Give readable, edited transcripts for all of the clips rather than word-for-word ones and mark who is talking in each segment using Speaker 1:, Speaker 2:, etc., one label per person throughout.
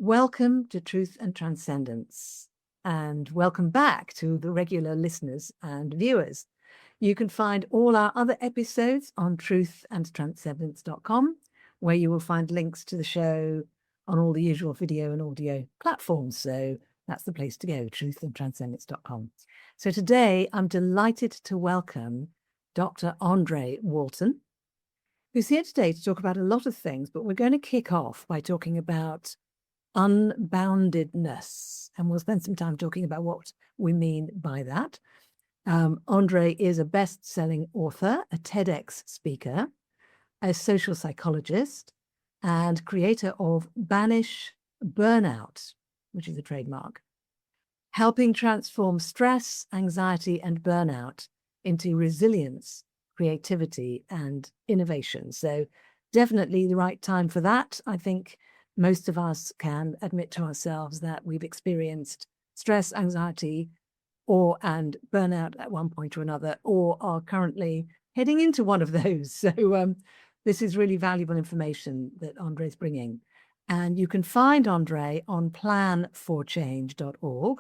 Speaker 1: Welcome to Truth and Transcendence, and welcome back to the regular listeners and viewers. You can find all our other episodes on truthandtranscendence.com, where you will find links to the show on all the usual video and audio platforms. So that's the place to go, truthandtranscendence.com. So today I'm delighted to welcome Dr. Andre Walton, who's here today to talk about a lot of things, but we're going to kick off by talking about unboundedness, and we'll spend some time talking about what we mean by that. Andre is a best-selling author, a TEDx speaker, a social psychologist, and creator of Banish Burnout, which is a trademark, helping transform stress, anxiety, and burnout into resilience, creativity, and innovation. So definitely the right time for that. I think most of us can admit to ourselves that we've experienced stress, anxiety, and burnout at one point or another, or are currently heading into one of those. So this is really valuable information that Andre's bringing. And you can find Andre on planforchange.org.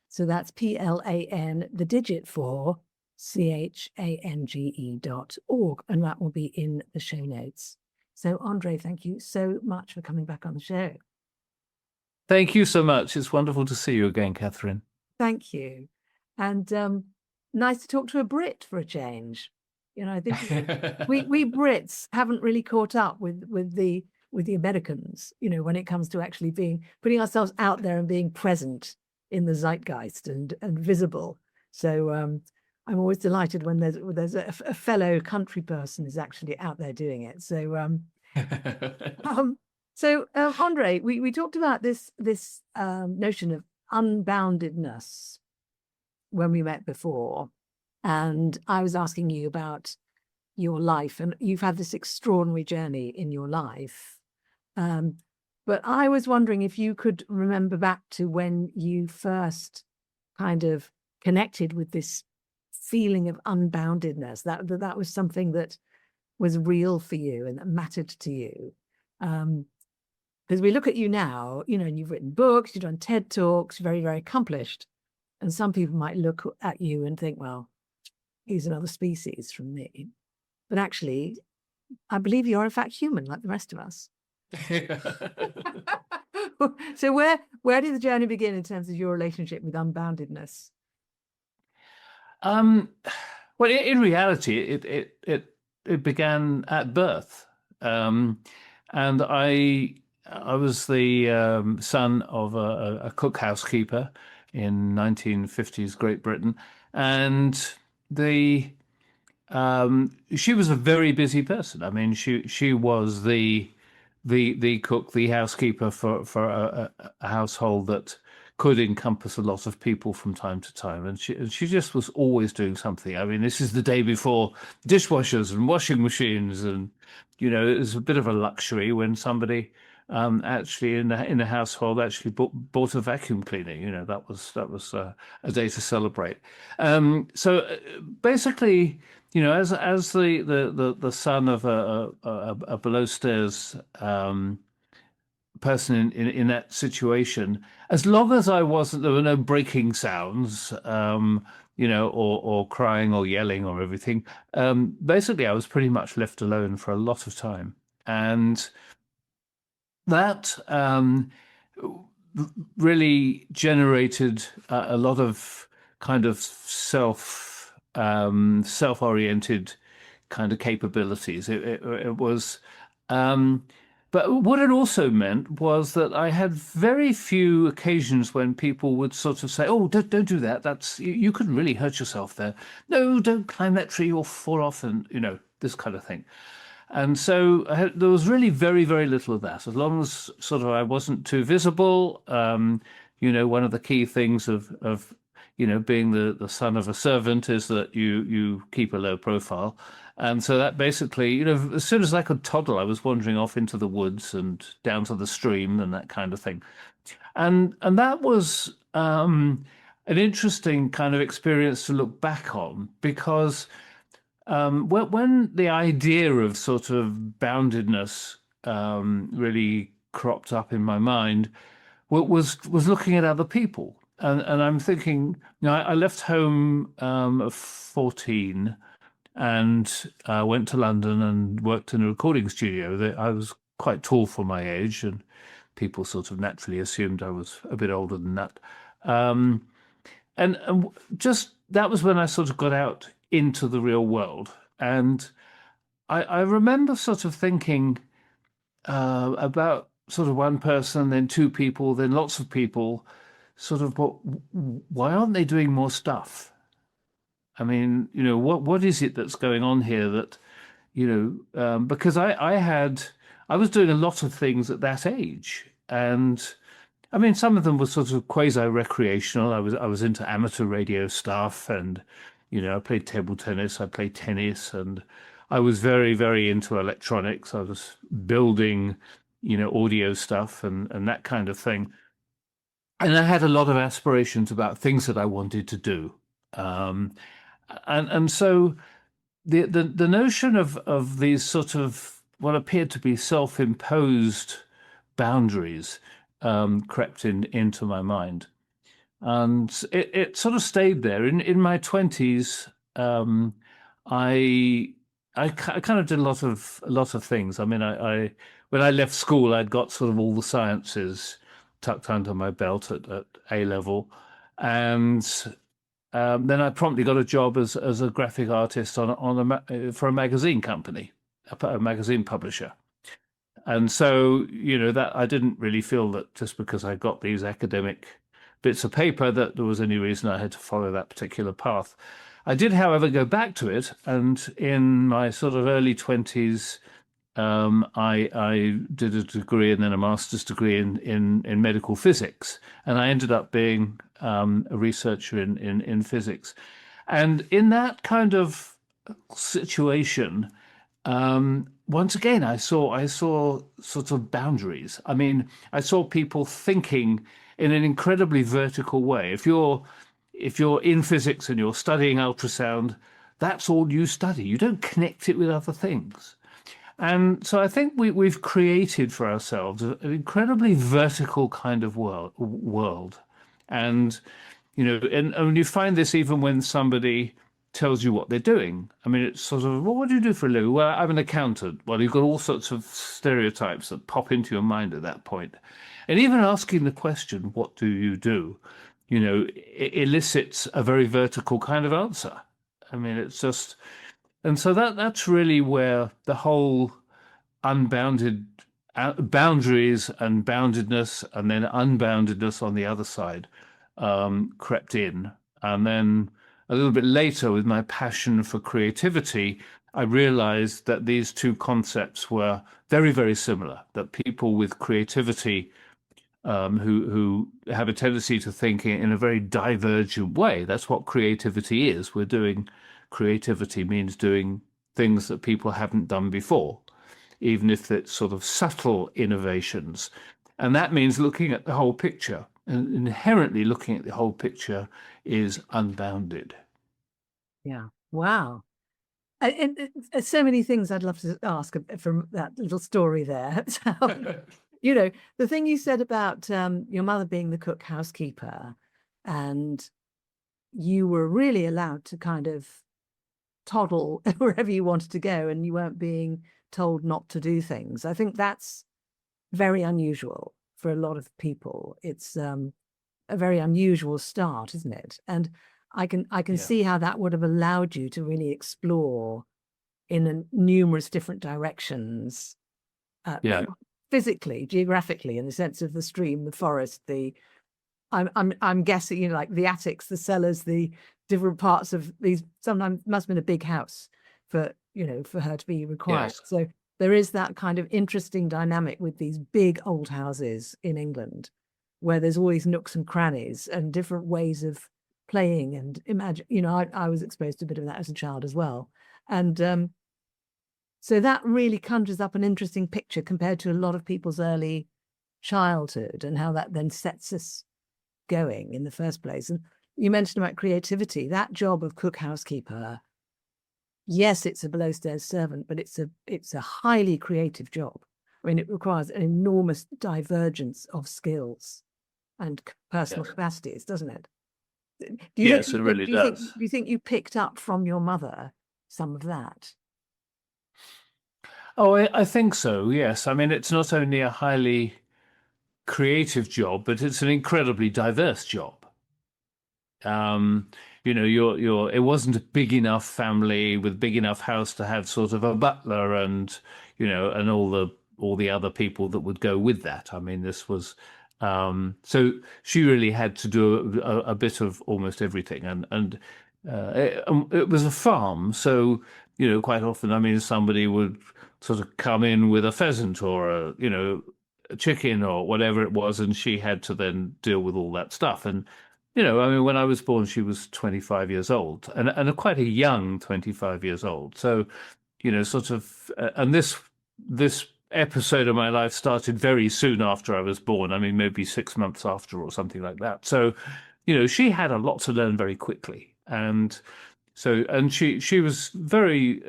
Speaker 1: So that's PLAN, the digit 4, CHANGE.org. And that will be in the show notes. So, Andre, thank you so much for coming back on the show.
Speaker 2: Thank you so much. It's wonderful to see you again, Catherine.
Speaker 1: Thank you. And nice to talk to a Brit for a change. You know, I think we Brits haven't really caught up with the Americans, you know, when it comes to actually putting ourselves out there and being present in the zeitgeist and visible. So I'm always delighted when there's a fellow country person is actually out there doing it. So Andre, we talked about this notion of unboundedness when we met before, and I was asking you about your life, and you've had this extraordinary journey in your life. But I was wondering if you could remember back to when you first kind of connected with this feeling of unboundedness, that was something that was real for you and that mattered to you. Because we look at you now, you know, and you've written books, you've done TED Talks, very, very accomplished. And some people might look at you and think, well, he's another species from me. But actually, I believe you're in fact human like the rest of us. So where did the journey begin in terms of your relationship with unboundedness?
Speaker 2: Well, in reality, it began at birth, and I was the son of a cook housekeeper in 1950s Great Britain, and she was a very busy person. I mean, she was the cook, the housekeeper for a household that could encompass a lot of people from time to time, and she just was always doing something. I mean, this is the day before dishwashers and washing machines, and you know, it was a bit of a luxury when somebody actually in the household actually bought a vacuum cleaner. You know, that was a day to celebrate. So basically, you know, as the son of a below stairs person in that situation, as long as there were no breaking sounds, you know, or crying or yelling or everything, basically I was pretty much left alone for a lot of time. And that really generated a lot of kind of self-oriented kind of capabilities. It was, but what it also meant was that I had very few occasions when people would sort of say, "Oh, don't do that. That's you couldn't really hurt yourself there. No, don't climb that tree or fall off," and you know, this kind of thing. And so there was really very, very little of that. As long as sort of I wasn't too visible, you know, one of the key things of you know, being the son of a servant is that you keep a low profile. And so that basically, you know, as soon as I could toddle, I was wandering off into the woods and down to the stream and that kind of thing. And that was an interesting kind of experience to look back on, because when the idea of sort of boundedness really cropped up in my mind was looking at other people. And I'm thinking, I left home at 14 and went to London and worked in a recording studio. I was quite tall for my age, and people sort of naturally assumed I was a bit older than that. And just that was when I sort of got out into the real world. And I remember sort of thinking about sort of one person, then two people, then lots of people, sort of, why aren't they doing more stuff? I mean, what is it that's going on here that, because I was doing a lot of things at that age. And I mean, some of them were sort of quasi-recreational. I was into amateur radio stuff, and I played table tennis, I played tennis, and I was very, very into electronics. I was building, audio stuff and that kind of thing. And I had a lot of aspirations about things that I wanted to do. And so the notion of these sort of what appeared to be self-imposed boundaries crept into my mind, and it sort of stayed there. In my 20s, I kind of did a lot of things. I mean, I when I left school, I'd got sort of all the sciences tucked under my belt at A level, and then I promptly got a job as a graphic artist for a magazine company, a magazine publisher. And so, that I didn't really feel that just because I got these academic bits of paper that there was any reason I had to follow that particular path. I did, however, go back to it, and in my sort of early 20s, I did a degree and then a master's degree in medical physics, and I ended up being a researcher in physics. And in that kind of situation, once again, I saw sort of boundaries. I mean, I saw people thinking in an incredibly vertical way. If you're in physics and you're studying ultrasound, that's all you study. You don't connect it with other things. And so I think we've created for ourselves an incredibly vertical kind of world. And, and you find this even when somebody tells you what they're doing. I mean, it's sort of, well, what do you do for a living? Well, I'm an accountant. Well, you've got all sorts of stereotypes that pop into your mind at that point. And even asking the question, what do you do? It elicits a very vertical kind of answer. I mean, it's just, and so that's really where the whole unbounded boundaries and boundedness, and then unboundedness on the other side, crept in. And then a little bit later, with my passion for creativity, I realized that these two concepts were very, very similar, that people with creativity who have a tendency to think in a very divergent way. That's what creativity is. Creativity means doing things that people haven't done before, even if it's sort of subtle innovations. And that means looking at the whole picture. And inherently looking at the whole picture is unbounded.
Speaker 1: Yeah. Wow. And so many things I'd love to ask from that little story there. The thing you said about your mother being the cook housekeeper, and you were really allowed to kind of toddle wherever you wanted to go, and you weren't being told not to do things. I think that's very unusual for a lot of people. It's a very unusual start, isn't it? And I can see how that would have allowed you to really explore in numerous different directions. Physically, geographically, in the sense of the stream, the forest, I'm guessing, like the attics, the cellars, the different parts of these. Sometimes must have been a big house for her to be required.
Speaker 2: Yes.
Speaker 1: So there is that kind of interesting dynamic with these big old houses in England, where there's always nooks and crannies and different ways of playing and imagine. I was exposed to a bit of that as a child as well, and so that really conjures up an interesting picture compared to a lot of people's early childhood, and how that then sets us going in the first place. And you mentioned about creativity. That job of cook housekeeper, yes, it's a below stairs servant, but it's a highly creative job. I mean, it requires an enormous divergence of skills and personal capacities, doesn't it? Do you
Speaker 2: Yes,
Speaker 1: think,
Speaker 2: it really does.
Speaker 1: do you think you picked up from your mother some of that?
Speaker 2: Oh, I think so. Yes. I mean, it's not only a highly creative job, but it's an incredibly diverse job. Um, it wasn't a big enough family with big enough house to have sort of a butler and, and all the other people that would go with that. I mean, this was, so she really had to do a bit of almost everything. And it was a farm. So, quite often, I mean, somebody would sort of come in with a pheasant or a chicken or whatever it was, and she had to then deal with all that stuff. And I mean, when I was born, she was 25 years old, and quite a young 25 years old. So, sort of, and this episode of my life started very soon after I was born. I mean, maybe 6 months after or something like that. So, she had a lot to learn very quickly, and she was very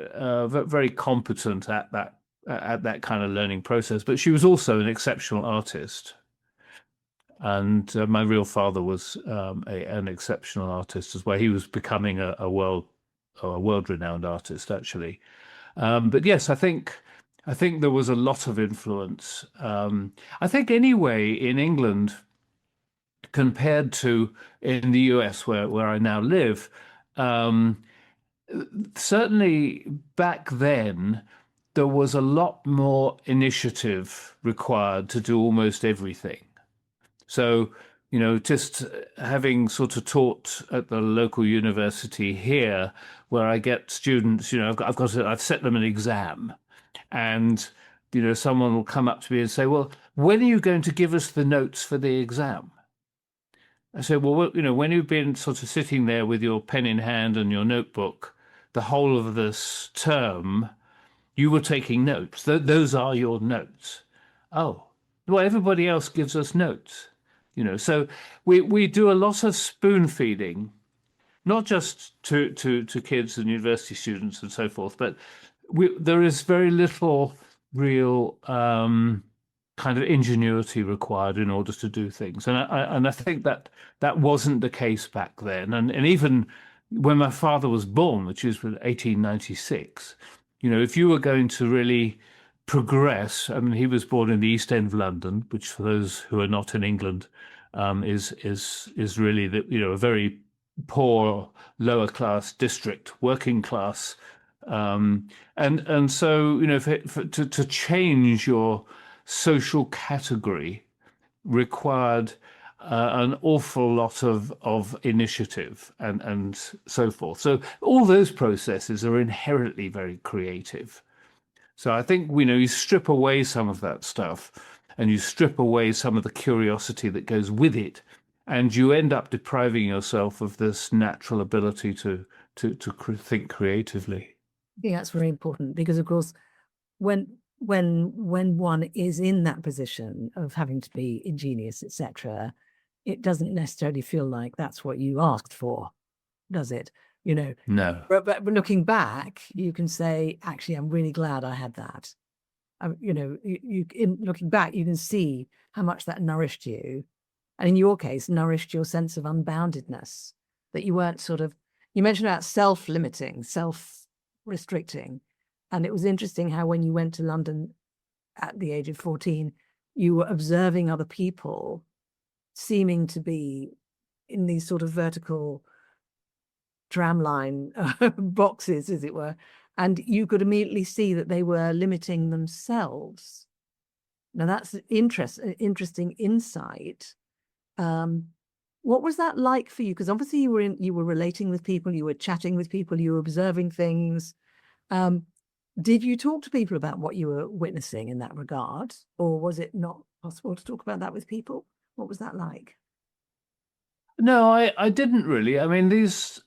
Speaker 2: competent at that kind of learning process. But she was also an exceptional artist. And my real father was an exceptional artist as well. He was becoming a world-renowned artist, actually. But yes, I think there was a lot of influence. I think anyway in England compared to in the US where I now live, um, certainly back then there was a lot more initiative required to do almost everything. So, just having sort of taught at the local university here, where I get students, I've set them an exam, and someone will come up to me and say, "Well, when are you going to give us the notes for the exam?" I say, "Well, when you've been sort of sitting there with your pen in hand and your notebook the whole of this term, you were taking notes. Those are your notes." Oh, well, everybody else gives us notes. So we do a lot of spoon feeding, not just to kids and university students and so forth, but there is very little real kind of ingenuity required in order to do things, and I think that wasn't the case back then, and even when my father was born, which is 1896, if you were going to really progress. I mean, he was born in the East End of London, which for those who are not in England, is really a very poor, lower class district, working class, and so to change your social category required an awful lot of initiative and so forth. So all those processes are inherently very creative. So I think, you strip away some of that stuff and you strip away some of the curiosity that goes with it, and you end up depriving yourself of this natural ability to think creatively.
Speaker 1: I think that's very important because, of course, when one is in that position of having to be ingenious, etc., it doesn't necessarily feel like that's what you asked for, does it?
Speaker 2: No.
Speaker 1: But looking back, you can say, actually, I'm really glad I had that. In looking back, you can see how much that nourished you, and in your case, nourished your sense of unboundedness. That you weren't you mentioned about self-limiting, self-restricting, and it was interesting how when you went to London at the age of 14, you were observing other people seeming to be in these sort of vertical tramline boxes, as it were, and you could immediately see that they were limiting themselves. Now that's interesting insight. What was that like for you? Because obviously you were relating with people, you were chatting with people, you were observing things. Did you talk to people about what you were witnessing in that regard, or was it not possible to talk about that with people? What was that like?
Speaker 2: No, I didn't really. I mean, the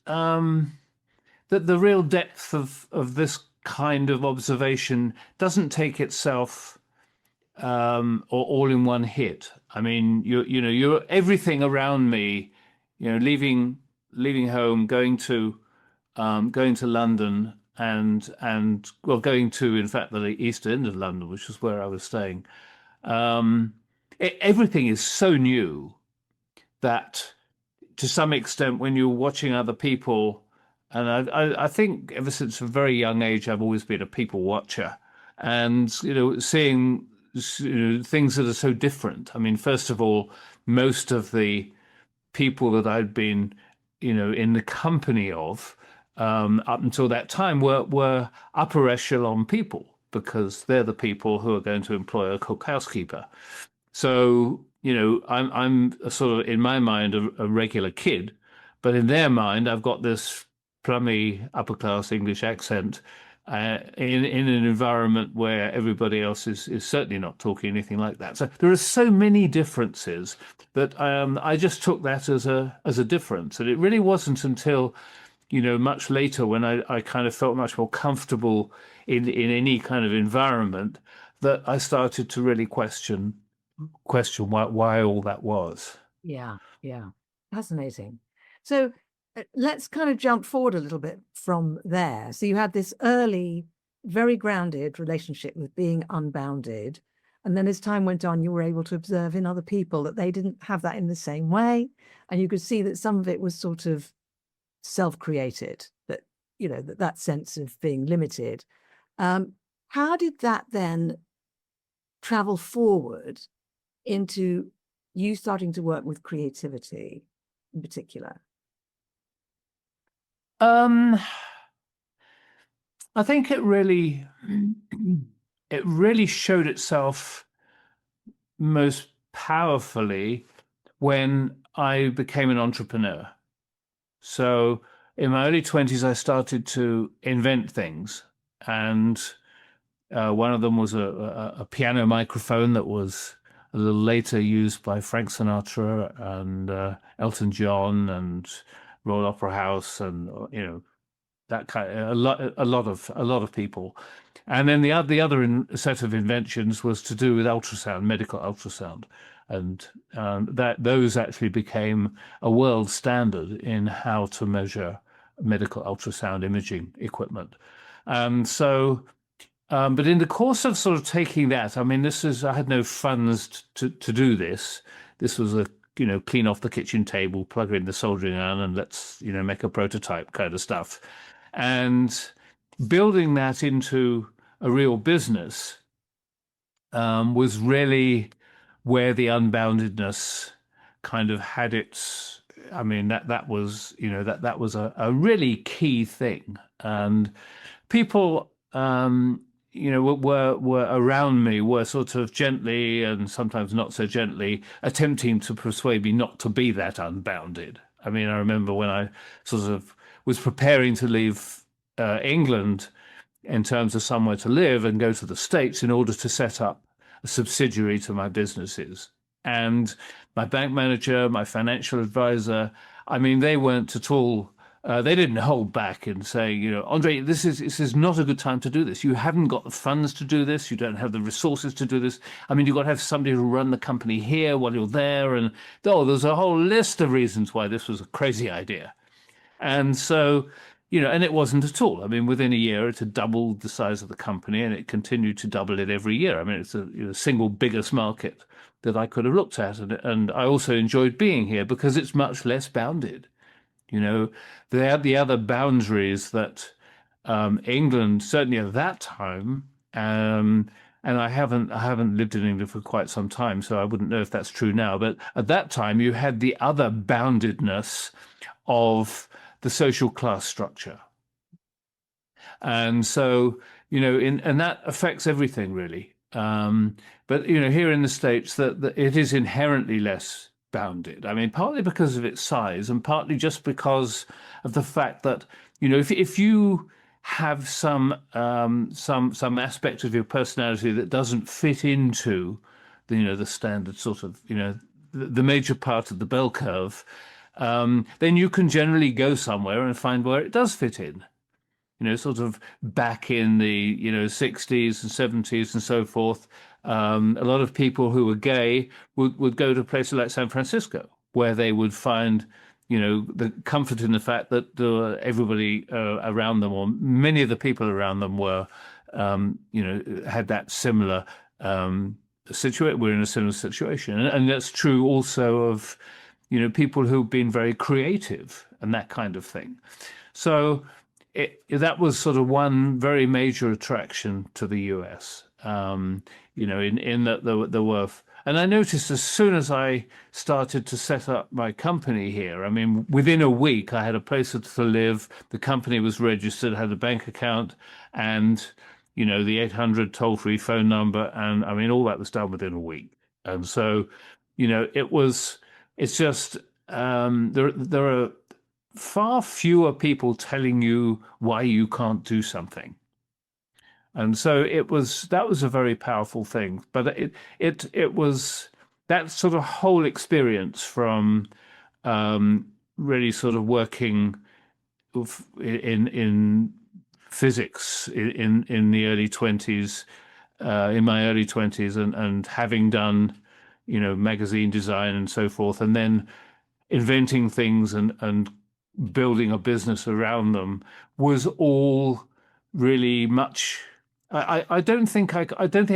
Speaker 2: real depth of this kind of observation doesn't take itself or all in one hit. I mean, you're everything around me, leaving home, going to London, and well, going to, in fact, the east end of London, which was where I was staying. Um, Everything is so new that, to some extent, when you're watching other people, and I think ever since a very young age, I've always been a people watcher, and seeing things that are so different. I mean, first of all, most of the people that I'd been, in the company of, up until that time were upper echelon people, because they're the people who are going to employ a cook housekeeper. So, I'm a sort of, in my mind, a regular kid, but in their mind, I've got this plummy upper class English accent, in an environment where everybody else is certainly not talking anything like that. So there are so many differences that I just took that as a difference, and it really wasn't until much later, when I kind of felt much more comfortable in any kind of environment, that I started to really question why all that was.
Speaker 1: Yeah, yeah. Fascinating. So let's kind of jump forward a little bit from there. So you had this early, very grounded relationship with being unbounded. And then as time went on, you were able to observe in other people that they didn't have that in the same way. And you could see that some of it was sort of self-created, that, that sense of being limited. How did that then travel forward into you starting to work with creativity in particular?
Speaker 2: I think it really showed itself most powerfully when I became an entrepreneur. So in my early 20s, I started to invent things, and one of them was a piano microphone that was a little later used by Frank Sinatra and Elton John and Royal Opera House, and that kind of, a lot of people. And then the other set of inventions was to do with ultrasound, medical ultrasound, and that those actually became a world standard in how to measure medical ultrasound imaging equipment. So, but in the course of sort of taking that, I mean, I had no funds to do this. This was a clean off the kitchen table, plug in the soldering iron, and let's make a prototype kind of stuff. And building that into a real business was really where the unboundedness kind of had its. I mean, that was that was a really key thing, and people were around me, were sort of gently and sometimes not so gently attempting to persuade me not to be that unbounded. I mean, I remember when I sort of was preparing to leave England in terms of somewhere to live and go to the States in order to set up a subsidiary to my businesses. And my bank manager, my financial advisor, I mean, they weren't at all, they didn't hold back and say, Andre, this is not a good time to do this. You haven't got the funds to do this. You don't have the resources to do this. I mean, you've got to have somebody to run the company here while you're there. And there's a whole list of reasons why this was a crazy idea. And so, and it wasn't at all. I mean, within a year, it had doubled the size of the company, and it continued to double it every year. I mean, it's the single biggest market that I could have looked at. And I also enjoyed being here because it's much less bounded. They had the other boundaries that England, certainly at that time, and I haven't lived in England for quite some time, so I wouldn't know if that's true now. But at that time, you had the other boundedness of the social class structure. And so, and that affects everything really. But, here in the States, that it is inherently less bounded. I mean, partly because of its size and partly just because of the fact that, if you have some aspect of your personality that doesn't fit into the standard sort of, the major part of the bell curve, then you can generally go somewhere and find where it does fit in. Sort of back in the 60s and 70s and so forth, a lot of people who were gay would go to places like San Francisco, where they would find the comfort in the fact that everybody around them, or many of the people around them, were, had that similar situation. We're in a similar situation, and that's true also of, people who've been very creative and that kind of thing. So that was sort of one very major attraction to the US. In that there were. And I noticed as soon as I started to set up my company here, I mean, within a week, I had a place to live. The company was registered, had a bank account, and, the 800 toll-free phone number. And I mean, all that was done within a week. And so, it's just, there are far fewer people telling you why you can't do something. And so that was a very powerful thing. But it was that sort of whole experience from really sort of working in physics in the early 20s, in my early 20s, and having done, magazine design and so forth, and then inventing things and building a business around them, was all really much. I don't think I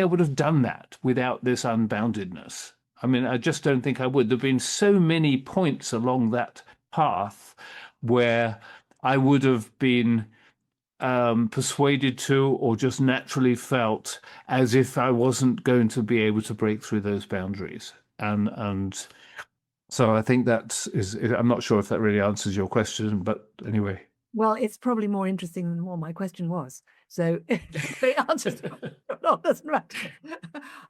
Speaker 2: would have done that without this unboundedness. I mean, I just don't think I would. There've been so many points along that path where I would have been persuaded to, or just naturally felt as if I wasn't going to be able to break through those boundaries. And so I think I'm not sure if that really answers your question, but anyway.
Speaker 1: Well, it's probably more interesting than what my question was. So it answers. No, doesn't matter.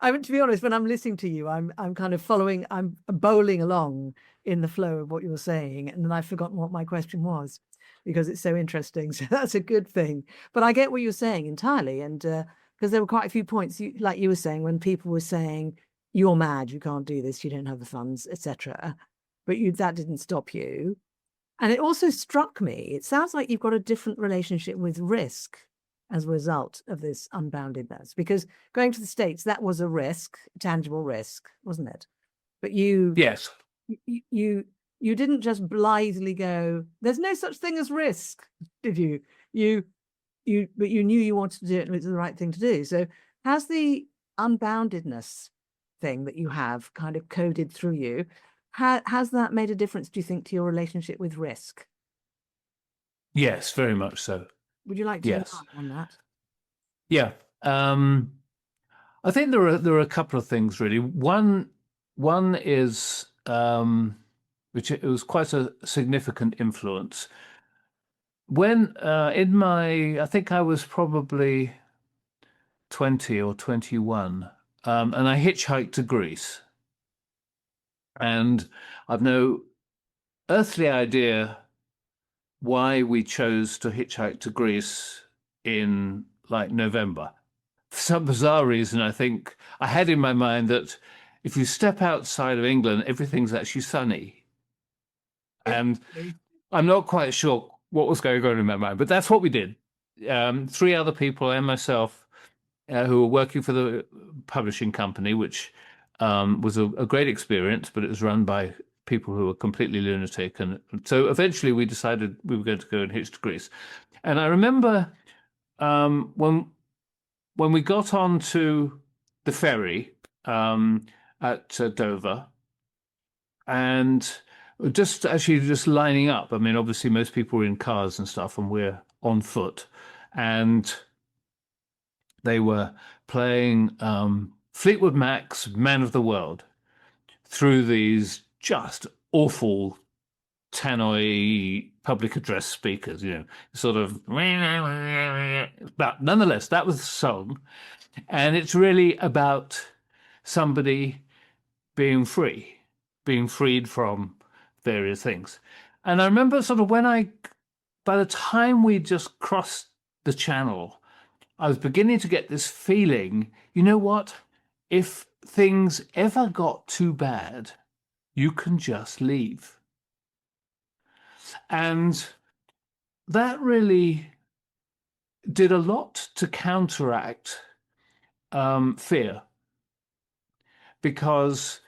Speaker 1: I mean, to be honest, when I'm listening to you, I'm kind of following, I'm bowling along in the flow of what you're saying, and then I've forgotten what my question was because it's so interesting. So that's a good thing. But I get what you're saying entirely, and because there were quite a few points, like you were saying, when people were saying, "You're mad, you can't do this, you don't have the funds, etc." But that didn't stop you. And it also struck me, it sounds like you've got a different relationship with risk as a result of this unboundedness, because going to the States, that was a risk, a tangible risk, wasn't it? But
Speaker 2: Yes.
Speaker 1: You didn't just blithely go, there's no such thing as risk, did you? But you knew you wanted to do it and it was the right thing to do. So has the unboundedness thing that you have kind of coded through you, has that made a difference, do you think, to your relationship with risk?
Speaker 2: Yes, very much so.
Speaker 1: Would you like to elaborate on that?
Speaker 2: Yeah. I think there are a couple of things really. One is which it was quite a significant influence. When I think I was probably 20 or 21, and I hitchhiked to Greece. And I've no earthly idea why we chose to hitchhike to Greece in like November. For some bizarre reason, I think I had in my mind that if you step outside of England, everything's actually sunny. And I'm not quite sure what was going on in my mind, but that's what we did. 3 other people and myself who were working for the publishing company, which was a great experience, but it was run by people who were completely lunatic. And so eventually we decided we were going to go and hitch to Greece. And I remember when we got onto the ferry at Dover, and just lining up. I mean, obviously most people were in cars and stuff, and we're on foot. And they were playing Fleetwood Mac's Man of the World through these just awful tannoy public address speakers, sort of. But nonetheless, that was the song. And it's really about somebody being free, being freed from various things. And I remember sort of by the time we just crossed the channel, I was beginning to get this feeling, you know what? If things ever got too bad, you can just leave. And that really did a lot to counteract fear, because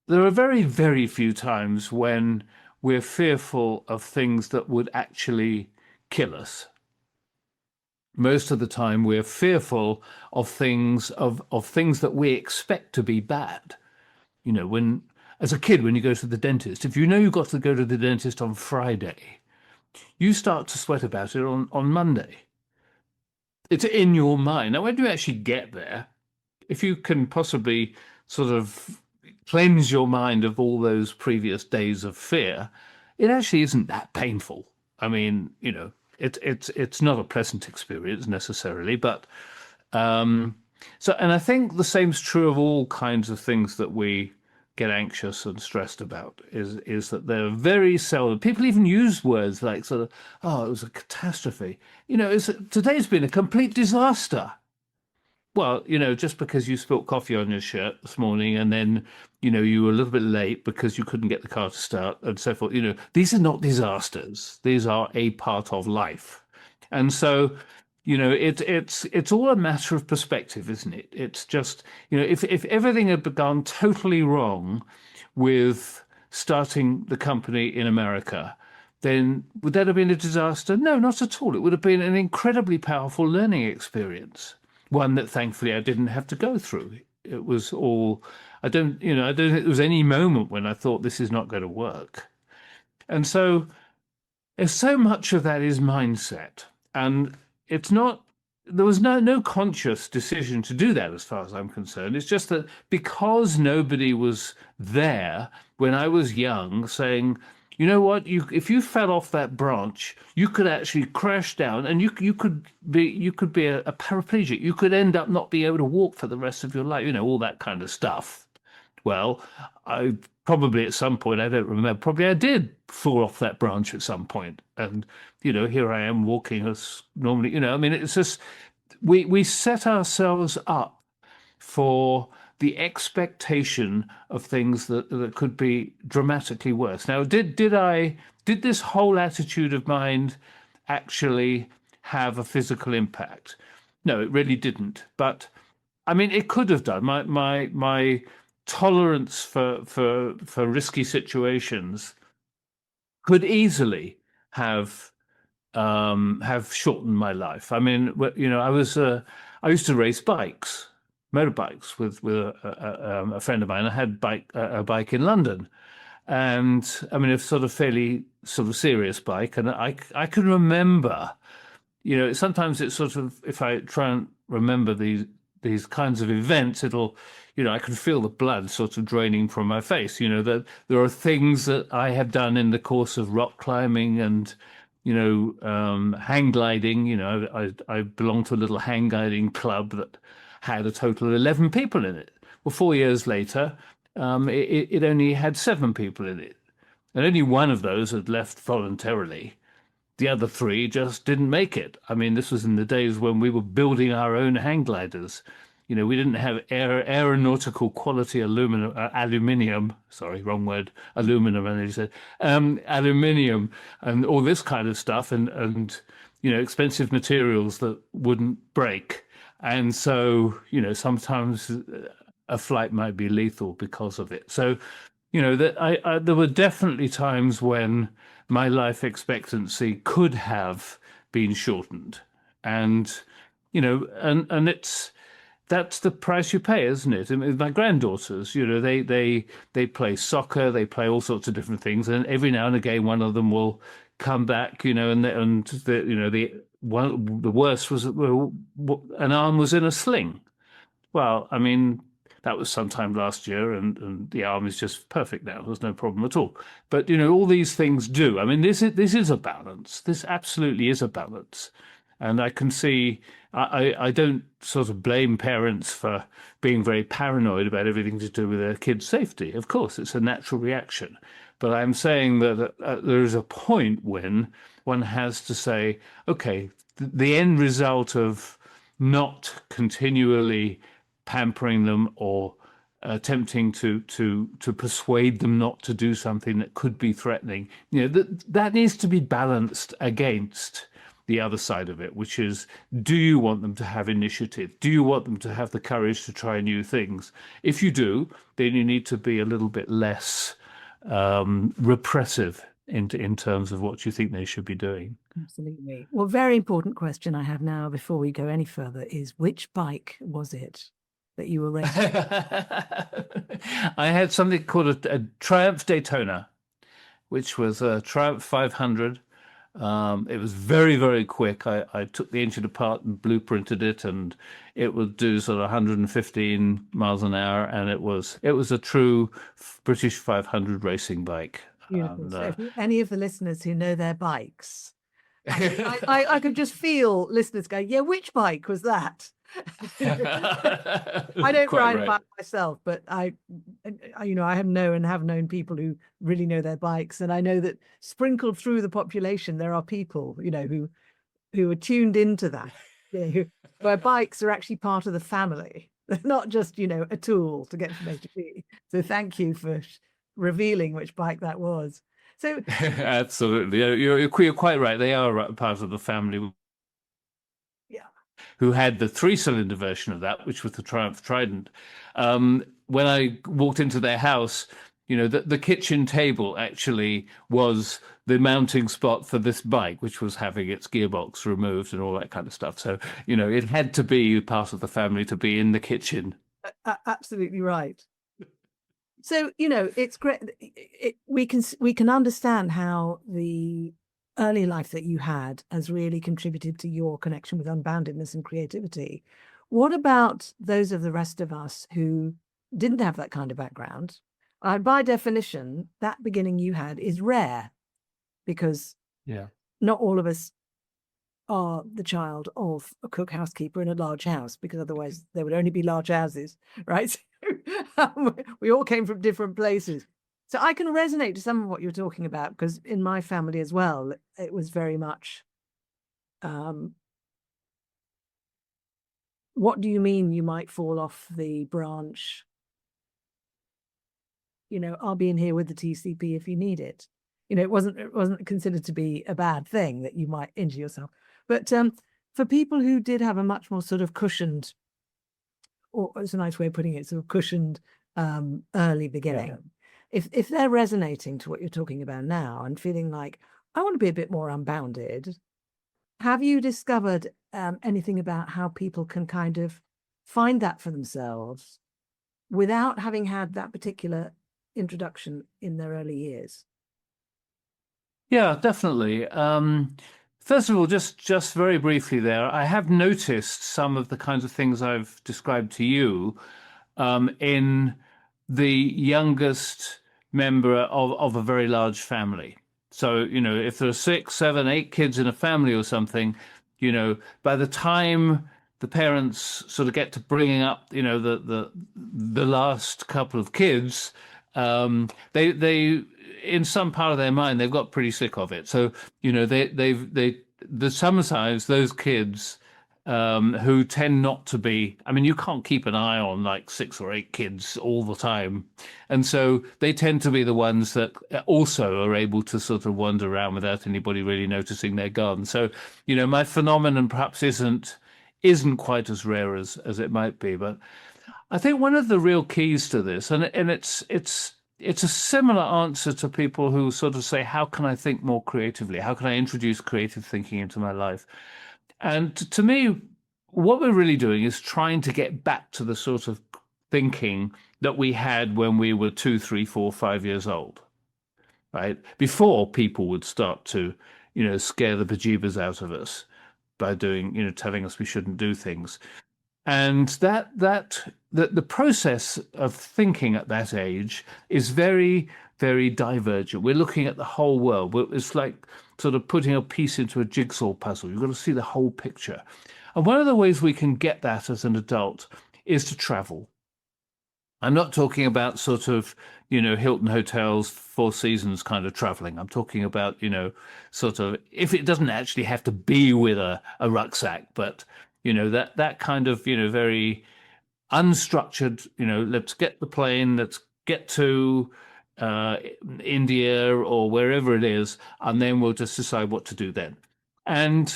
Speaker 2: there are very, very few times when we're fearful of things that would actually kill us. Most of the time, we're fearful of things that we expect to be bad. You know, when as a kid, when you go to the dentist, if you know you've got to go to the dentist on Friday, you start to sweat about it on Monday. It's in your mind. Now, when you actually get there, if you can possibly sort of cleanse your mind of all those previous days of fear, it actually isn't that painful. I mean, you know, it's not a pleasant experience necessarily, but so, and I think the same's true of all kinds of things that we get anxious and stressed about, is that they're very seldom. People even use words like sort of, oh, it was a catastrophe. You know, today's been a complete disaster. Well, you know, just because you spilt coffee on your shirt this morning and then, you know, you were a little bit late because you couldn't get the car to start and so forth, you know, these are not disasters. These are a part of life. And so, you know, it's all a matter of perspective, isn't it? It's just, you know, if everything had gone totally wrong with starting the company in America, then would that have been a disaster? No, not at all. It would have been an incredibly powerful learning experience, one that thankfully I didn't have to go through. It was all, I don't think there was any moment when I thought this is not going to work. And so so much of that is mindset. And it's not, there was no conscious decision to do that as far as I'm concerned. It's just that because nobody was there when I was young saying, you know what, if you fell off that branch, you could actually crash down and you could be a paraplegic. You could end up not being able to walk for the rest of your life, you know, all that kind of stuff. Well, I probably at some point, I don't remember, probably I did fall off that branch at some point. And, you know, here I am walking as normally, you know, I mean, it's just, we set ourselves up for the expectation of things that could be dramatically worse. Now, did this whole attitude of mind actually have a physical impact? No, it really didn't. But I mean, it could have done. My tolerance for risky situations could easily have shortened my life. I mean, you know, I used to race motorbikes with a friend of mine. I had a bike in London, and I mean, a sort of fairly sort of serious bike. And I can remember, you know, sometimes it's sort of, if I try and remember these kinds of events, it'll, you know, I can feel the blood sort of draining from my face. You know, that there are things that I have done in the course of rock climbing and, you know, hang gliding. You know, I belonged to a little hang gliding club that had a total of 11 people in it. Well, 4 years later, it only had 7 people in it. And only one of those had left voluntarily. The other 3 just didn't make it. I mean, this was in the days when we were building our own hang gliders. You know, we didn't have aeronautical quality aluminium, sorry, wrong word, aluminum, and he said, aluminium and all this kind of stuff and, you know, expensive materials that wouldn't break. And so, you know, sometimes a flight might be lethal because of it. So, you know, that there were definitely times when my life expectancy could have been shortened. And, you know, and that's the price you pay, isn't it? I mean, my granddaughters, you know, they play soccer, they play all sorts of different things, and every now and again one of them will come back, you know, and you know, the worst was an arm was in a sling. Well, I mean, that was sometime last year, and the arm is just perfect now. There's no problem at all. But, you know, all these things do. I mean, this is a balance. This absolutely is a balance. And I can see, I don't sort of blame parents for being very paranoid about everything to do with their kids' safety. Of course, it's a natural reaction. But I'm saying that there is a point when one has to say, okay, the end result of not continually pampering them or attempting to persuade them not to do something that could be threatening, you know, that needs to be balanced against the other side of it, which is, do you want them to have initiative? Do you want them to have the courage to try new things? If you do, then you need to be a little bit less repressive in terms of what you think they should be doing.
Speaker 1: Absolutely. Well, very important question I have now before we go any further is, which bike was it that you were racing?
Speaker 2: I had something called a Triumph Daytona, which was a Triumph 500. It was very, very quick. I took the engine apart and blueprinted it, and it would do sort of 115 miles an hour, and it was a true British 500 racing bike.
Speaker 1: Beautiful. So if any of the listeners who know their bikes, I could just feel listeners going, yeah, which bike was that? I don't ride a bike myself, but I have known people who really know their bikes, and I know that sprinkled through the population there are people, who are tuned into that, where bikes are actually part of the family. They're not just a tool to get from A to B. So thank you for revealing which bike that was. So
Speaker 2: absolutely, you're quite right. They are part of the family. Who had the 3-cylinder version of that, which was the Triumph Trident. When I walked into their house, the kitchen table actually was the mounting spot for this bike, which was having its gearbox removed and all that kind of stuff. So, it had to be part of the family to be in the kitchen.
Speaker 1: Absolutely right. So, it's great. We can understand how the early life that you had has really contributed to your connection with unboundedness and creativity. What about those of the rest of us who didn't have that kind of background? By definition, that beginning you had is rare, because not all of us are the child of a cook housekeeper in a large house, because otherwise there would only be large houses, right? We all came from different places. So I can resonate to some of what you're talking about, because in my family as well, it was very much, what do you mean you might fall off the branch? I'll be in here with the TCP if you need it. It wasn't considered to be a bad thing that you might injure yourself. But for people who did have a much more sort of cushioned, or it's a nice way of putting it, sort of cushioned early beginning. If they're resonating to what you're talking about now and feeling like, I want to be a bit more unbounded, have you discovered anything about how people can kind of find that for themselves without having had that particular introduction in their early years?
Speaker 2: Yeah, definitely. First of all, just very briefly there, I have noticed some of the kinds of things I've described to you in the youngest member of a very large family. So, if there are 6, 7, 8 kids in a family or something, by the time the parents sort of get to bringing up, the last couple of kids, they in some part of their mind they've got pretty sick of it. So, sometimes those kids who tend not to be, I mean, you can't keep an eye on like 6 or 8 kids all the time. And so they tend to be the ones that also are able to sort of wander around without anybody really noticing they're gone. So, my phenomenon perhaps isn't quite as rare as it might be. But I think one of the real keys to this, and it's a similar answer to people who sort of say, how can I think more creatively? How can I introduce creative thinking into my life? And to me, what we're really doing is trying to get back to the sort of thinking that we had when we were 2, 3, 4, 5 years old, right? Before people would start to, scare the bejeebers out of us by doing, telling us we shouldn't do things. And the process of thinking at that age is very, very divergent. We're looking at the whole world. It's like sort of putting a piece into a jigsaw puzzle. You've got to see the whole picture. And one of the ways we can get that as an adult is to travel. I'm not talking about sort of, Hilton hotels, Four Seasons kind of traveling. I'm talking about, sort of, if it doesn't actually have to be with a rucksack, but, that kind of, very unstructured, let's get the plane, let's get to India or wherever it is, and then we'll just decide what to do then. And,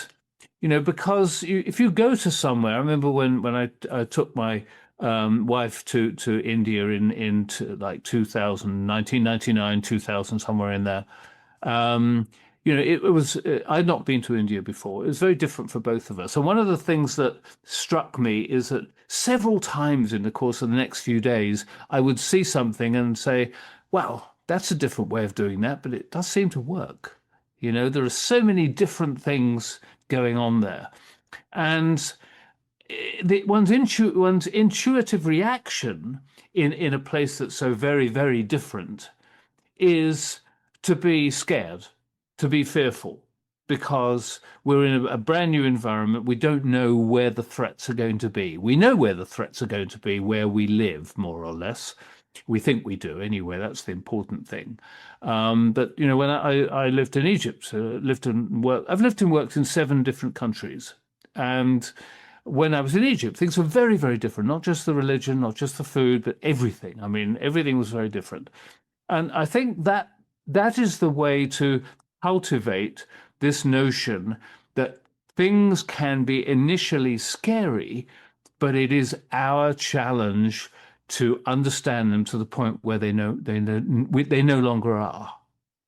Speaker 2: because if you go to somewhere, I remember when I took my wife to India in like 2000, 1999, 2000, somewhere in there. It was, I'd not been to India before. It was very different for both of us. And one of the things that struck me is that several times in the course of the next few days, I would see something and say, wow, that's a different way of doing that, but it does seem to work. There are so many different things going on there. And one's intuitive reaction in a place that's so very, very different is to be scared, to be fearful, because we're in a brand new environment. We don't know where the threats are going to be. We know where the threats are going to be, where we live, more or less. We think we do anyway. That's the important thing. But when I lived in Egypt, I've lived and worked in 7 different countries, and when I was in Egypt, things were very, very different. Not just the religion, not just the food, but everything. I mean, everything was very different. And I think that is the way to cultivate this notion that things can be initially scary, but it is our challenge to understand them to the point where they no longer are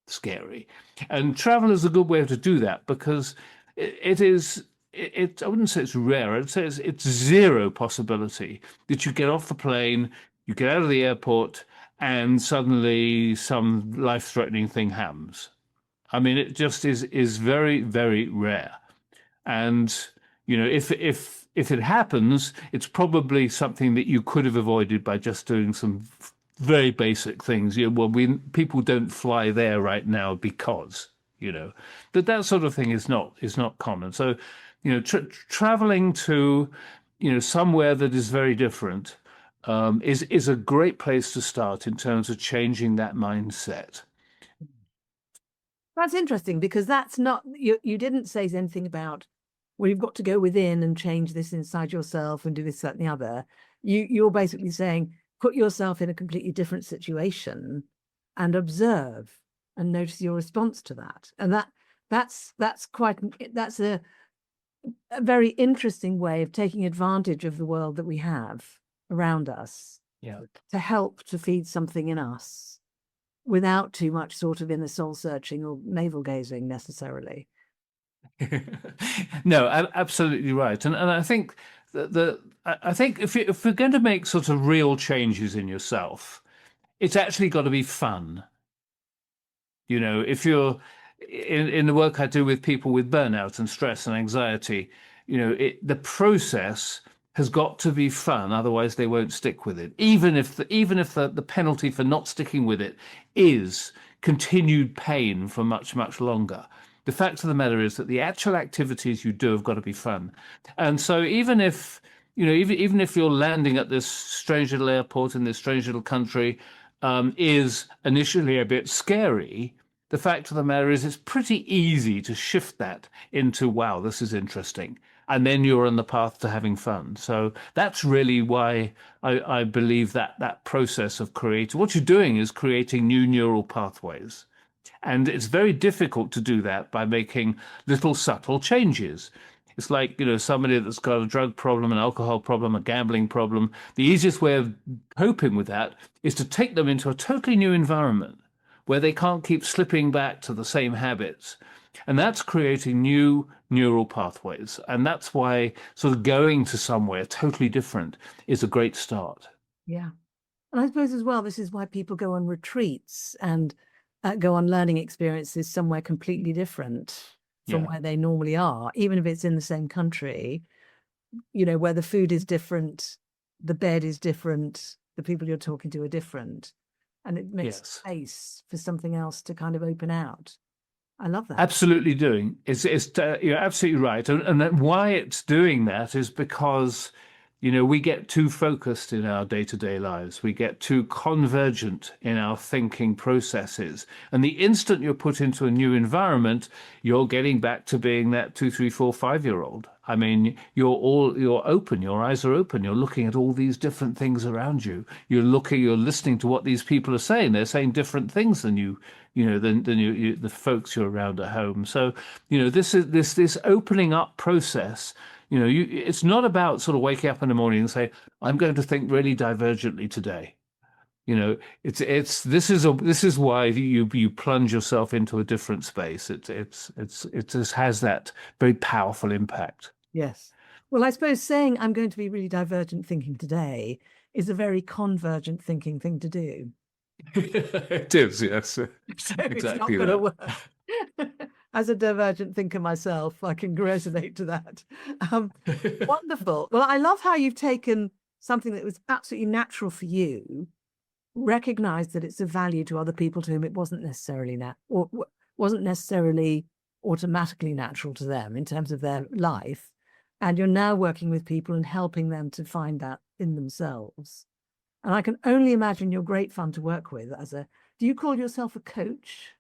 Speaker 2: scary. And travel is a good way to do that, because it is. I wouldn't say it's rare. I'd say it's zero possibility that you get off the plane, you get out of the airport, and suddenly some life-threatening thing happens. I mean, it just is very, very rare. And if it happens, it's probably something that you could have avoided by just doing some very basic things. People don't fly there right now because that sort of thing is not common. So traveling to somewhere that is very different is a great place to start in terms of changing that mindset.
Speaker 1: That's interesting, because that's not, you didn't say anything about, well, you've got to go within and change this inside yourself and do this, that, and the other. You're basically saying, put yourself in a completely different situation and observe and notice your response to that. And that's a very interesting way of taking advantage of the world that we have around us, to help to feed something in us without too much sort of inner soul searching or navel gazing necessarily.
Speaker 2: No, absolutely right. And I think I think if we're going to make sort of real changes in yourself, it's actually got to be fun. If you're in the work I do with people with burnout and stress and anxiety, the process has got to be fun, otherwise they won't stick with it. Even if the penalty for not sticking with it is continued pain for much, much longer. The fact of the matter is that the actual activities you do have got to be fun. And so even if you're landing at this strange little airport in this strange little country is initially a bit scary, the fact of the matter is it's pretty easy to shift that into, wow, this is interesting. And then you're on the path to having fun. So that's really why I believe that process of creating, what you're doing is creating new neural pathways. And it's very difficult to do that by making little subtle changes. It's like, somebody that's got a drug problem, an alcohol problem, a gambling problem. The easiest way of coping with that is to take them into a totally new environment where they can't keep slipping back to the same habits. And that's creating new neural pathways. And that's why sort of going to somewhere totally different is a great start.
Speaker 1: Yeah. And I suppose as well, this is why people go on retreats and go on learning experiences somewhere completely different from where they normally are, even if it's in the same country, where the food is different, the bed is different, the people you're talking to are different. And it makes space for something else to kind of open out. I love that.
Speaker 2: Absolutely doing. You're absolutely right. And why it's doing that is because, we get too focused in our day-to-day lives. We get too convergent in our thinking processes. And the instant you're put into a new environment, you're getting back to being that 2, 3, 4, 5-year-old. I mean, you're open, your eyes are open. You're looking at all these different things around you. You're listening to what these people are saying. They're saying different things than the folks you're around at home. So, this opening up process It's not about sort of waking up in the morning and say, I'm going to think really divergently today. This is why you plunge yourself into a different space. It just has that very powerful impact.
Speaker 1: Yes. Well, I suppose saying I'm going to be really divergent thinking today is a very convergent thinking thing to do.
Speaker 2: It is, yes.
Speaker 1: So
Speaker 2: Exactly
Speaker 1: it's not going to work. As a divergent thinker myself, I can resonate to that. Wonderful. Well, I love how you've taken something that was absolutely natural for you, recognized that it's of value to other people to whom it wasn't necessarily wasn't necessarily automatically natural to them in terms of their life, and you're now working with people and helping them to find that in themselves. And I can only imagine you're great fun to work with. Do you call yourself a coach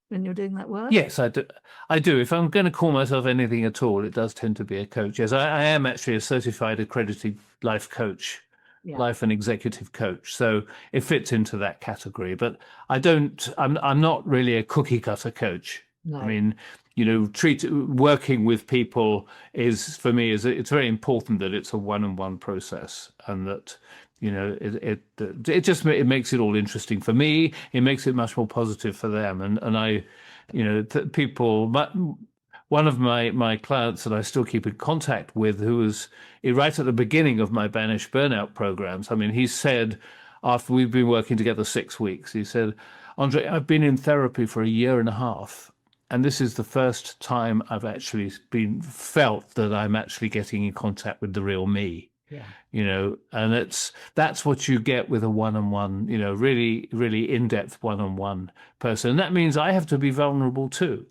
Speaker 1: when you're doing that work?
Speaker 2: Yes, I do. I do. If I'm going to call myself anything at all, it does tend to be a coach. Yes, I am actually a certified accredited life coach.
Speaker 1: Yeah.
Speaker 2: Life and executive coach. So it fits into that category. But I'm not really a cookie cutter coach.
Speaker 1: No.
Speaker 2: I mean, working with people is, for me, it's very important that it's a one-on-one process, and that, it makes it all interesting for me. It makes it much more positive for them. And I, people, one of my clients that I still keep in contact with, who was right at the beginning of my Banish Burnout programs, I mean, he said, after we've been working together 6 weeks, he said, Andre, I've been in therapy for 1.5 years, and this is the first time I've actually felt that I'm actually getting in contact with the real me.
Speaker 1: Yeah.
Speaker 2: And that's what you get with a one-on-one, really, really in-depth one-on-one person. And that means I have to be vulnerable too,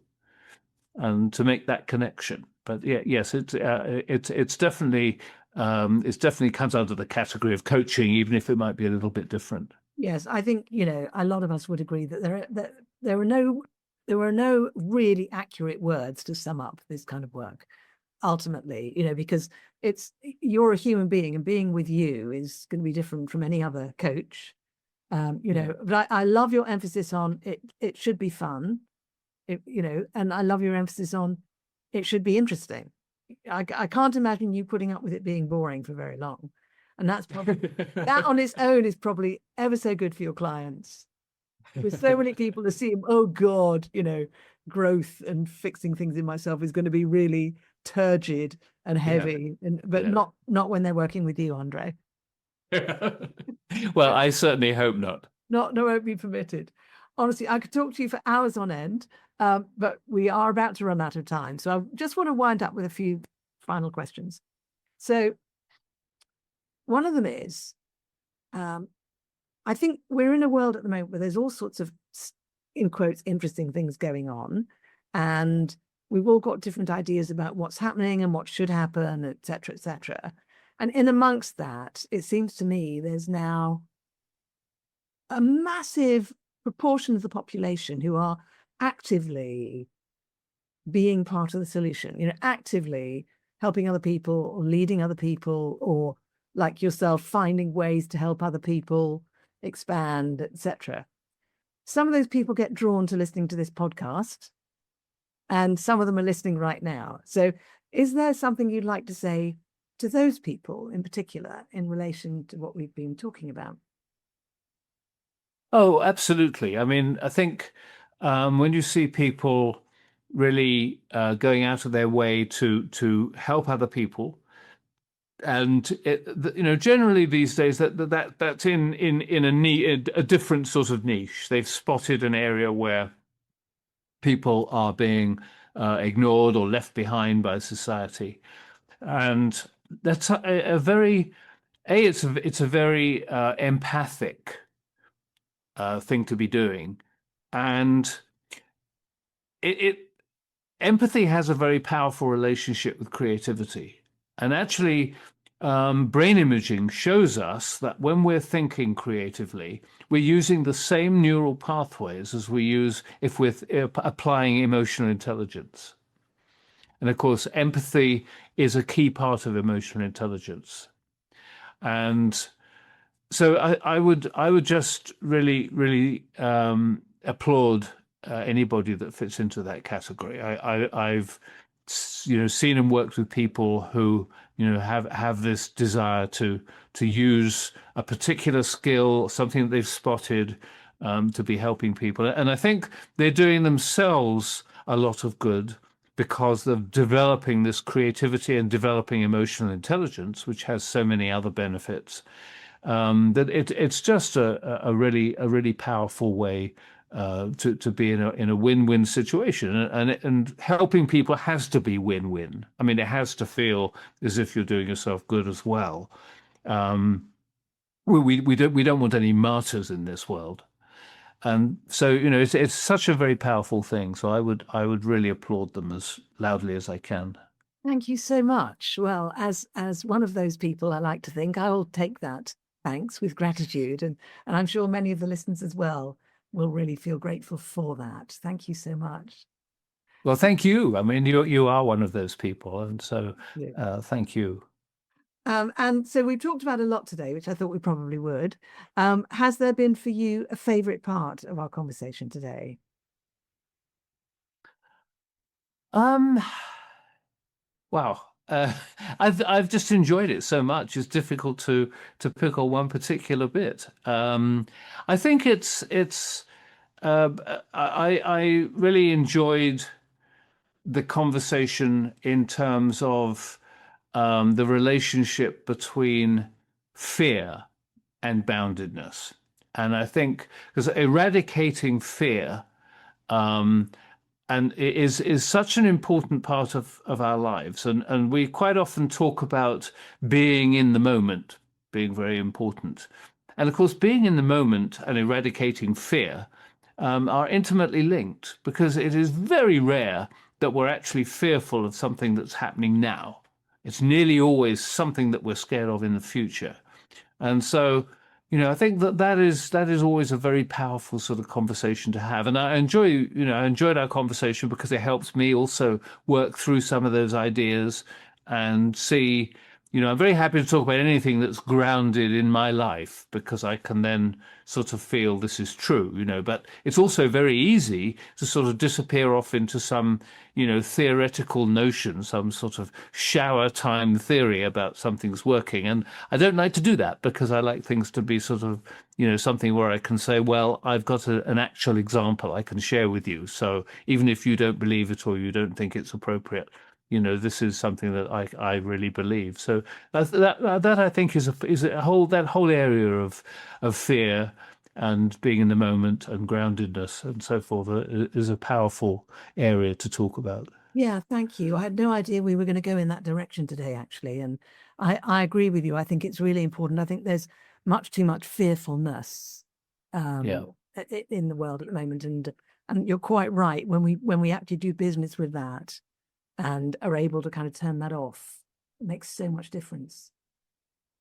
Speaker 2: and to make that connection. But yes, it's definitely comes under the category of coaching, even if it might be a little bit different.
Speaker 1: Yes, I think a lot of us would agree that there are no really accurate words to sum up this kind of work. Ultimately, because you're a human being, and being with you is going to be different from any other coach. But I love your emphasis on it. It should be fun. And I love your emphasis on it should be interesting. I can't imagine you putting up with it being boring for very long. And that's probably, that on its own is probably ever so good for your clients. With so many people assume, oh God, growth and fixing things in myself is going to be really turgid and heavy, but not when they're working with you, Andre.
Speaker 2: Well, I certainly hope not.
Speaker 1: No, won't be permitted. Honestly, I could talk to you for hours on end, but we are about to run out of time. So I just want to wind up with a few final questions. So one of them is, I think we're in a world at the moment where there's all sorts of, in quotes, interesting things going on. And we've all got different ideas about what's happening and what should happen, et cetera, et cetera. And in amongst that, it seems to me there's now a massive proportion of the population who are actively being part of the solution, actively helping other people or leading other people, or like yourself, finding ways to help other people expand, etc. Some of those people get drawn to listening to this podcast, and some of them are listening right now. So is there something you'd like to say to those people in particular in relation to what we've been talking about?
Speaker 2: Oh, absolutely. I mean, I think when you see people really going out of their way to help other people, and generally these days that's in a different sort of niche. They've spotted an area where people are being ignored or left behind by society, and that's a very it's a very empathic thing to be doing, and empathy has a very powerful relationship with creativity. And actually, brain imaging shows us that when we're thinking creatively, we're using the same neural pathways as we use if we're applying emotional intelligence. And of course, empathy is a key part of emotional intelligence. And so I would just really applaud anybody that fits into that category. I've seen and worked with people who, have this desire to use a particular skill, something that they've spotted, to be helping people. And I think they're doing themselves a lot of good because of developing this creativity and developing emotional intelligence, which has so many other benefits. That it's just a really powerful way to be in a win-win situation, and helping people has to be win-win. I mean, it has to feel as if you're doing yourself good as well. We don't want any martyrs in this world, and so it's such a very powerful thing. So I would really applaud them as loudly as I can.
Speaker 1: Thank you so much. Well, as one of those people, I like to think I will take that thanks with gratitude, and I'm sure many of the listeners as well will really feel grateful for that. Thank you so much.
Speaker 2: Well, thank you. I mean, you are one of those people, and so thank you.
Speaker 1: And so we've talked about a lot today, which I thought we probably would. Has there been for you a favorite part of our conversation today?
Speaker 2: Wow. I've just enjoyed it so much. It's difficult to pick on one particular bit. I think I really enjoyed the conversation in terms of the relationship between fear and boundedness. And I think because eradicating fear and it is such an important part of our lives. And we quite often talk about being in the moment being very important. And of course, being in the moment and eradicating fear are intimately linked, because it is very rare that we're actually fearful of something that's happening now. It's nearly always something that we're scared of in the future. And so, I think that is always a very powerful sort of conversation to have. And I enjoyed our conversation because it helps me also work through some of those ideas and see, I'm very happy to talk about anything that's grounded in my life, because I can then sort of feel this is true, but it's also very easy to sort of disappear off into some, theoretical notion, some sort of shower time theory about something's working. And I don't like to do that, because I like things to be sort of, something where I can say, well, I've got an actual example I can share with you. So even if you don't believe it or you don't think it's appropriate, this is something that I really believe. So that I think is a whole area of fear and being in the moment and groundedness and so forth is a powerful area to talk about.
Speaker 1: Yeah, thank you. I had no idea we were going to go in that direction today, actually. And I agree with you. I think it's really important. I think there's much too much fearfulness
Speaker 2: Yeah.
Speaker 1: in the world at the moment. And you're quite right. When we actually do business with that and are able to kind of turn that off, it makes so much difference.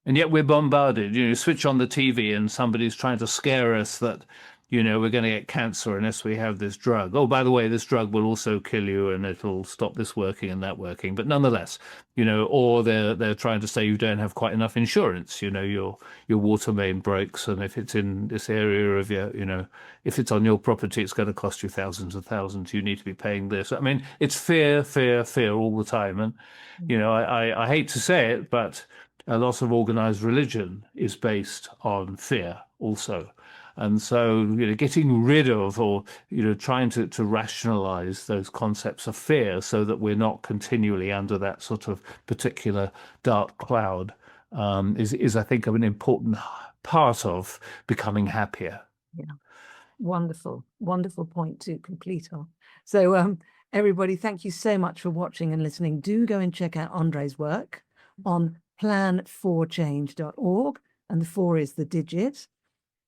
Speaker 2: And yet we're bombarded. Switch on the TV and somebody's trying to scare us that, we're going to get cancer unless we have this drug. Oh, by the way, this drug will also kill you and it'll stop this working and that working. But nonetheless, or they're trying to say you don't have quite enough insurance. Your water main breaks, and if it's in this area of your, if it's on your property, it's going to cost you thousands and thousands. You need to be paying this. I mean, it's fear, fear, fear all the time. And, I hate to say it, but a lot of organized religion is based on fear also. And so, getting rid of or, trying to rationalize those concepts of fear so that we're not continually under that sort of particular dark cloud is, I think, an important part of becoming happier.
Speaker 1: Yeah. Wonderful, wonderful point to complete on. So, everybody, thank you so much for watching and listening. Do go and check out Andre's work on plan4change.org, and the 4 is the digit.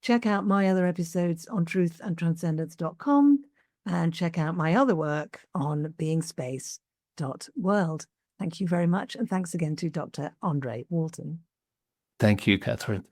Speaker 1: Check out my other episodes on truthandtranscendence.com, and check out my other work on beingspace.world. Thank you very much. And thanks again to Dr. Andre Walton.
Speaker 2: Thank you, Catherine.